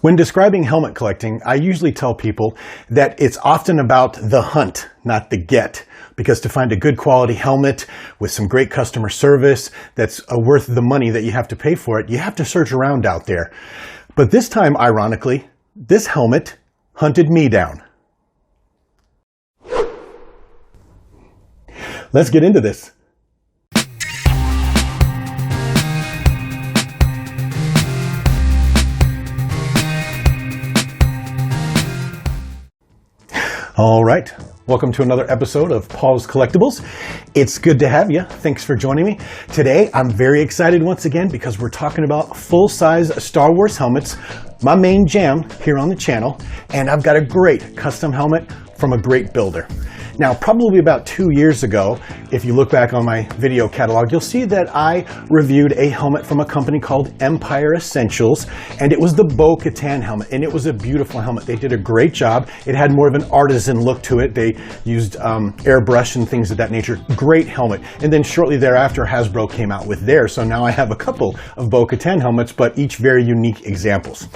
When describing helmet collecting, I usually tell people that it's often about the hunt, not the get. Because to find a good quality helmet with some great customer service that's worth the money that you have to pay for it, you have to search around out there. But this time, ironically, this helmet hunted me down. Let's get into this. All right, welcome to another episode of Paul's Collectibles. It's good to have you. Thanks for joining me. Today, I'm very excited once again because we're talking about full-size Star Wars helmets, my main jam here on the channel, and I've got a great custom helmet from a great builder. Now, probably about 2 years ago, if you look back on my video catalog, you'll see that I reviewed a helmet from a company called Imperial Essentials, and it was the Bo-Katan helmet, and it was a beautiful helmet. They did a great job. It had more of an artisan look to it. They used airbrush and things of that nature. Great helmet. And then shortly thereafter, Hasbro came out with theirs. So now I have a couple of Bo-Katan helmets, but each very unique examples.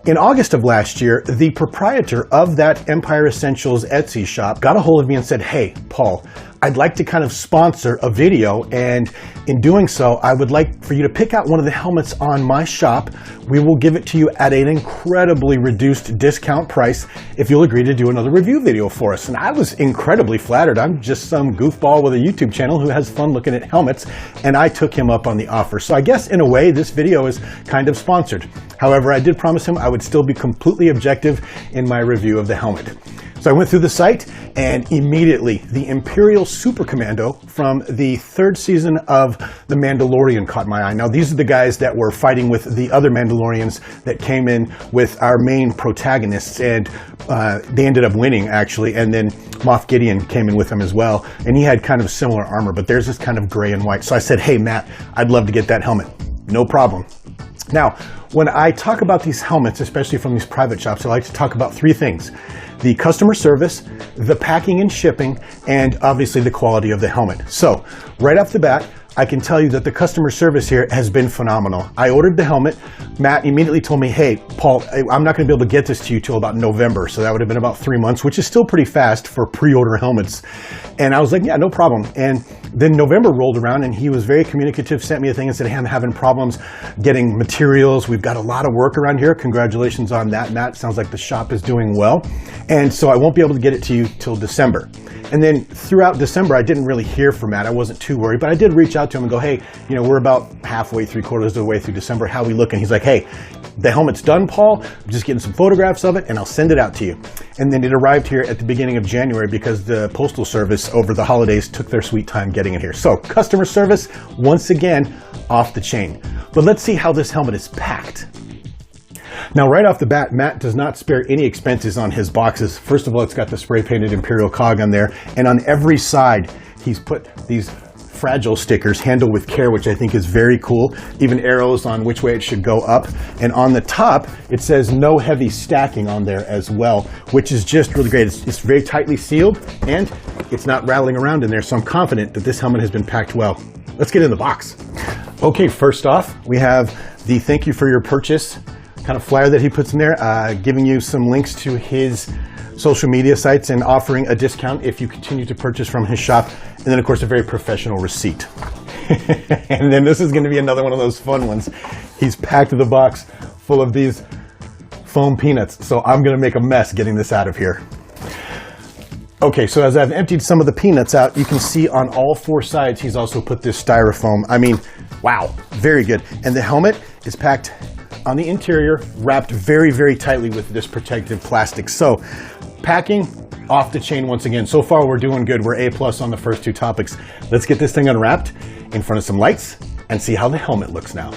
In August of last year, the proprietor of that Imperial Essentials Etsy shop got a hold of me and said, "Hey, Paul, I'd like to kind of sponsor a video, and in doing so, I would like for you to pick out one of the helmets on my shop. We will give it to you at an incredibly reduced discount price if you'll agree to do another review video for us." And I was incredibly flattered. I'm just some goofball with a YouTube channel who has fun looking at helmets, and I took him up on the offer. So I guess in a way, this video is kind of sponsored. However, I did promise him I would still be completely objective in my review of the helmet. So I went through the site, and immediately the Imperial Super Commando from the third season of The Mandalorian caught my eye. Now, these are the guys that were fighting with the other Mandalorians that came in with our main protagonists, and they ended up winning, actually, and then Moff Gideon came in with them as well, and he had kind of similar armor, but theirs is kind of gray and white. So I said, "Hey, Matt, I'd love to get that helmet." No problem. Now, when I talk about these helmets, especially from these private shops, I like to talk about three things: the customer service, the packing and shipping, and obviously the quality of the helmet. So right off the bat, I can tell you that the customer service here has been phenomenal. I ordered the helmet. Matt immediately told me, "Hey, Paul, I'm not going to be able to get this to you till about November." So that would have been about 3 months, which is still pretty fast for pre-order helmets. And I was like, "Yeah, no problem." And then November rolled around, and he was very communicative, sent me a thing and said, "Hey, I'm having problems getting materials. We've got a lot of work around here. Congratulations on that, Matt. Sounds like the shop is doing well. And so I won't be able to get it to you till December." And then throughout December, I didn't really hear from Matt. I wasn't too worried, but I did reach out to him and go, "Hey, you know, we're about halfway, 3/4 of the way through December. How we looking?" He's like, "Hey, the helmet's done, Paul. I'm just getting some photographs of it, and I'll send it out to you." And then it arrived here at the beginning of January because the Postal Service over the holidays took their sweet time getting it here. So customer service, once again, off the chain. But let's see how this helmet is packed. Now, right off the bat, Matt does not spare any expenses on his boxes. First of all, it's got the spray painted Imperial cog on there, and on every side, he's put these fragile stickers, "Handle with care," which I think is very cool. Even arrows on which way it should go up. And on the top, it says "no heavy stacking" on there as well, which is just really great. It's very tightly sealed, and it's not rattling around in there, so I'm confident that this helmet has been packed well. Let's get in the box. Okay, first off, we have the "thank you for your purchase" kind of flyer that he puts in there, giving you some links to his social media sites and offering a discount if you continue to purchase from his shop. And then, of course, a very professional receipt. And then this is going to be another one of those fun ones. He's packed the box full of these foam peanuts, so I'm going to make a mess getting this out of here. Okay, so as I've emptied some of the peanuts out, you can see on all four sides he's also put this styrofoam. I mean, wow, very good. And the helmet is packed on the interior, wrapped very, very tightly with this protective plastic. So packing off the chain once again. So far we're doing good. We're A+ on the first two topics. Let's get this thing unwrapped in front of some lights and see how the helmet looks now.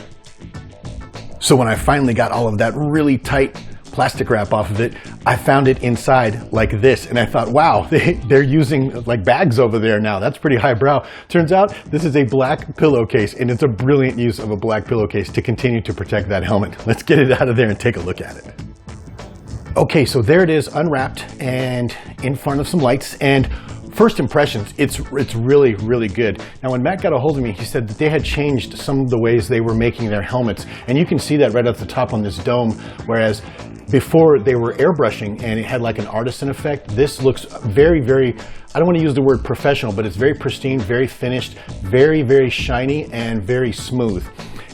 So when I finally got all of that really tight plastic wrap off of it, I found it inside like this, and I thought, wow, they're using like bags over there now. That's pretty highbrow. Turns out this is a black pillowcase, and it's a brilliant use of a black pillowcase to continue to protect that helmet. Let's get it out of there and take a look at it. Okay, so there it is, unwrapped and in front of some lights. And first impressions, it's really, really good. Now, when Matt got a hold of me, he said that they had changed some of the ways they were making their helmets, and you can see that right at the top on this dome, whereas before they were airbrushing and it had like an artisan effect. This looks very, very, I don't want to use the word professional, but it's very pristine, very finished, very, very shiny, and very smooth.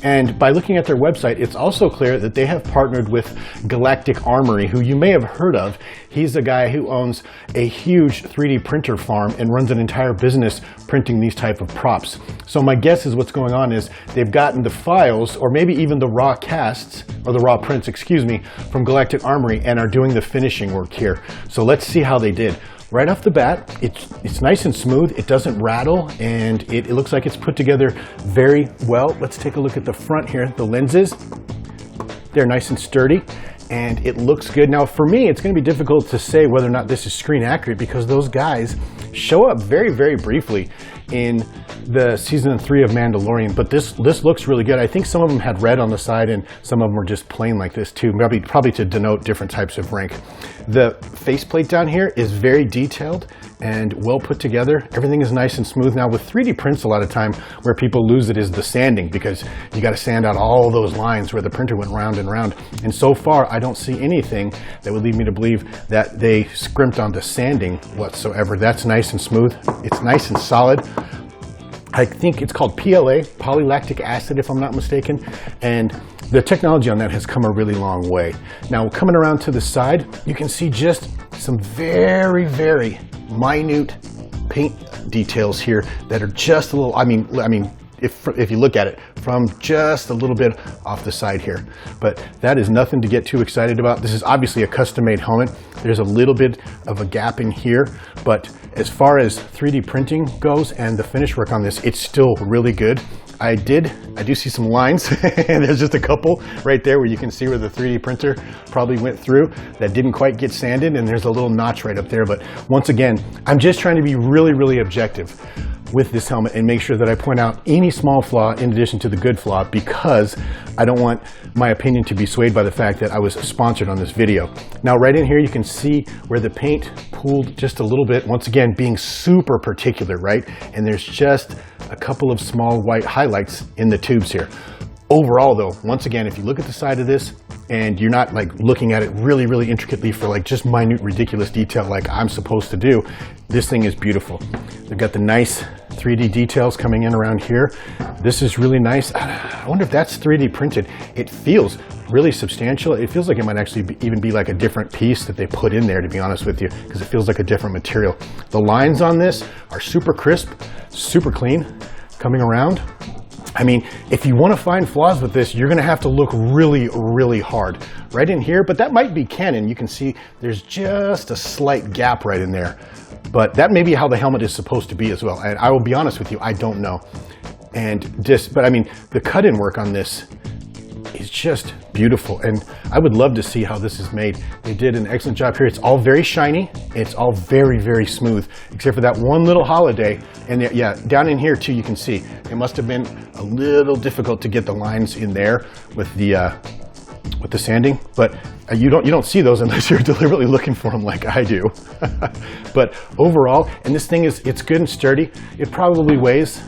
And by looking at their website, it's also clear that they have partnered with Galactic Armory, who you may have heard of. He's the guy who owns a huge 3D printer farm and runs an entire business printing these type of props. So my guess is what's going on is they've gotten the files, or maybe even the raw casts, or the raw prints, excuse me, from Galactic Armory, and are doing the finishing work here. So let's see how they did. Right off the bat, it's nice and smooth, it doesn't rattle, and it looks like it's put together very well. Let's take a look at the front here. The lenses, they're nice and sturdy, and it looks good. Now for me, it's going to be difficult to say whether or not this is screen accurate because those guys show up very, very briefly in the season 3 of Mandalorian, but this looks really good. I think some of them had red on the side and some of them were just plain like this too, probably to denote different types of rank. The faceplate down here is very detailed and well put together. Everything is nice and smooth. Now with 3D prints, a lot of time where people lose it is the sanding, because you got to sand out all those lines where the printer went round and round. And so far, I don't see anything that would lead me to believe that they scrimped on the sanding whatsoever. That's nice and smooth. It's nice and solid. I think it's called PLA, polylactic acid, if I'm not mistaken, and the technology on that has come a really long way. Now, coming around to the side, you can see just some very, very minute paint details here that are just a little, I mean, if you look at it from just a little bit off the side here, but that is nothing to get too excited about. This is obviously a custom-made helmet. There's a little bit of a gap in here, but as far as 3D printing goes and the finish work on this, it's still really good. I do see some lines, and there's just a couple right there where you can see where the 3D printer probably went through that didn't quite get sanded, and there's a little notch right up there. But once again, I'm just trying to be really, really objective with this helmet and make sure that I point out any small flaw in addition to the good flaw, because I don't want my opinion to be swayed by the fact that I was sponsored on this video. Now right in here you can see where the paint pooled just a little bit, once again being super particular, right? And there's just a couple of small white highlights in the tubes here. Overall though, once again, if you look at the side of this and you're not like looking at it really, really intricately for like just minute, ridiculous detail like I'm supposed to do, this thing is beautiful. They've got the nice 3D details coming in around here. This is really nice. I wonder if that's 3D printed. It feels really substantial. It feels like it might actually even be like a different piece that they put in there, to be honest with you, because it feels like a different material. The lines on this are super crisp, super clean, coming around. I mean, if you want to find flaws with this, you're going to have to look really, really hard right in here, but that might be canon. You can see there's just a slight gap right in there, but that may be how the helmet is supposed to be as well. And I will be honest with you, I don't know. But I mean, the cut-in work on this is just beautiful, and I would love to see how this is made. They did an excellent job here. It's all very shiny. It's all very, very smooth, except for that one little holiday. And yeah, down in here too, you can see it must have been a little difficult to get the lines in there with the sanding, but you don't see those unless you're deliberately looking for them like I do. But overall, and this thing it's good and sturdy. It probably weighs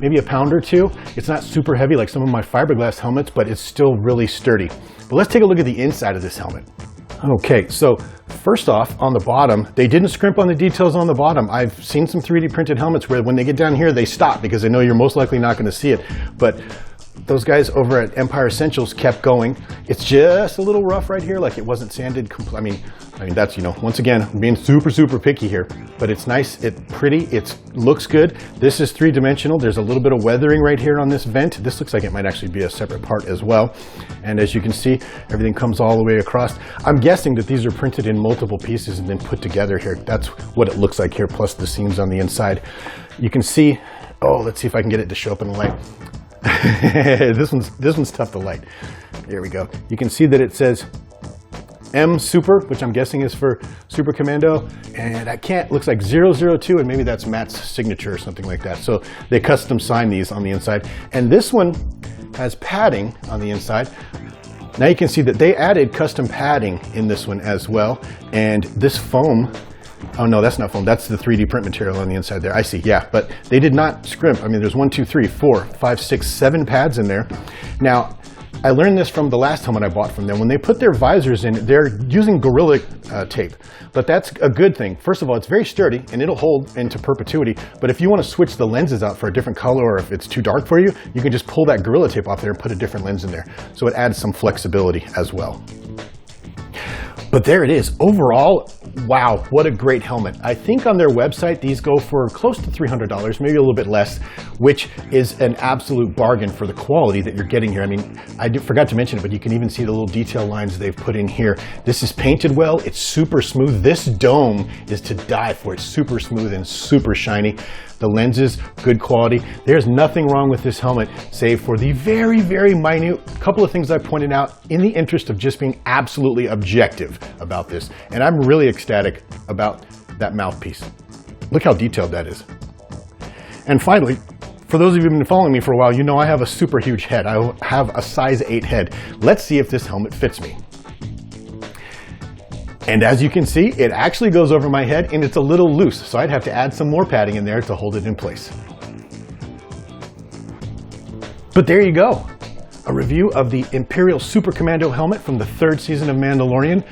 maybe a pound or two. It's not super heavy like some of my fiberglass helmets, but it's still really sturdy. But let's take a look at the inside of this helmet. Okay, so first off, on the bottom, they didn't scrimp on the details on the bottom. I've seen some 3D printed helmets where when they get down here, they stop because they know you're most likely not going to see it. But those guys over at Imperial Essentials kept going. It's just a little rough right here, like it wasn't sanded. I mean that's, you know, once again, I'm being super, super picky here, but it's nice, it's pretty, it looks good. This is 3-dimensional. There's a little bit of weathering right here on this vent. This looks like it might actually be a separate part as well. And as you can see, everything comes all the way across. I'm guessing that these are printed in multiple pieces and then put together here. That's what it looks like here, plus the seams on the inside. You can see, oh, let's see if I can get it to show up in the light. This one's tough to light. There we go. You can see that it says M Super, which I'm guessing is for Super Commando, and looks like 002, and maybe that's Matt's signature or something like that. So they custom sign these on the inside. And this one has padding on the inside. Now you can see that they added custom padding in this one as well. And this foam Oh no, that's not foam. That's the 3D print material on the inside there. I see, yeah, but they did not scrimp. I mean, there's 1, 2, 3, 4, 5, 6, 7 pads in there. Now, I learned this from the last helmet I bought from them. When they put their visors in, they're using Gorilla tape, but that's a good thing. First of all, it's very sturdy and it'll hold into perpetuity, but if you want to switch the lenses out for a different color or if it's too dark for you, you can just pull that Gorilla tape off there and put a different lens in there. So it adds some flexibility as well. But there it is. Overall, wow, what a great helmet. I think on their website, these go for close to $300, maybe a little bit less, which is an absolute bargain for the quality that you're getting here. I mean, forgot to mention it, but you can even see the little detail lines they've put in here. This is painted well. It's super smooth. This dome is to die for. It's super smooth and super shiny. The lenses, good quality. There's nothing wrong with this helmet, save for the very, very minute couple of things I pointed out in the interest of just being absolutely objective about this. And I'm really ecstatic about that mouthpiece. Look how detailed that is. And finally, for those of you who've been following me for a while, you know I have a super huge head. I have a size 8 head. Let's see if this helmet fits me. And as you can see, it actually goes over my head and it's a little loose, so I'd have to add some more padding in there to hold it in place. But there you go. A review of the Imperial Super Commando helmet from the 3rd season of Mandalorian,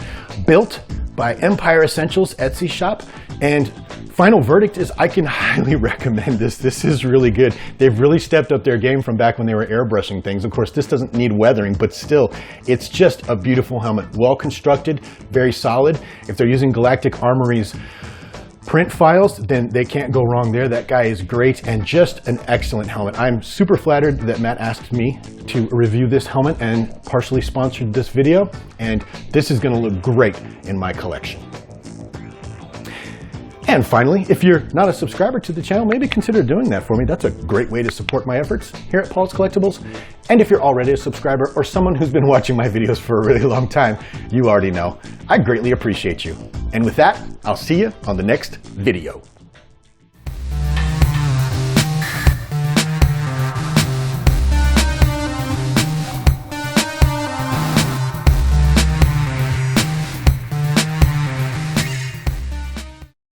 built by Empire Essentials Etsy shop. And final verdict is I can highly recommend this. This is really good. They've really stepped up their game from back when they were airbrushing things. Of course, this doesn't need weathering, but still, it's just a beautiful helmet. Well constructed, very solid. If they're using Galactic Armory's print files, then they can't go wrong there. That guy is great and just an excellent helmet. I'm super flattered that Matt asked me to review this helmet and partially sponsored this video, and this is gonna look great in my collection. And finally, if you're not a subscriber to the channel, maybe consider doing that for me. That's a great way to support my efforts here at Paul's Collectibles. And if you're already a subscriber or someone who's been watching my videos for a really long time, you already know. I greatly appreciate you. And with that, I'll see you on the next video.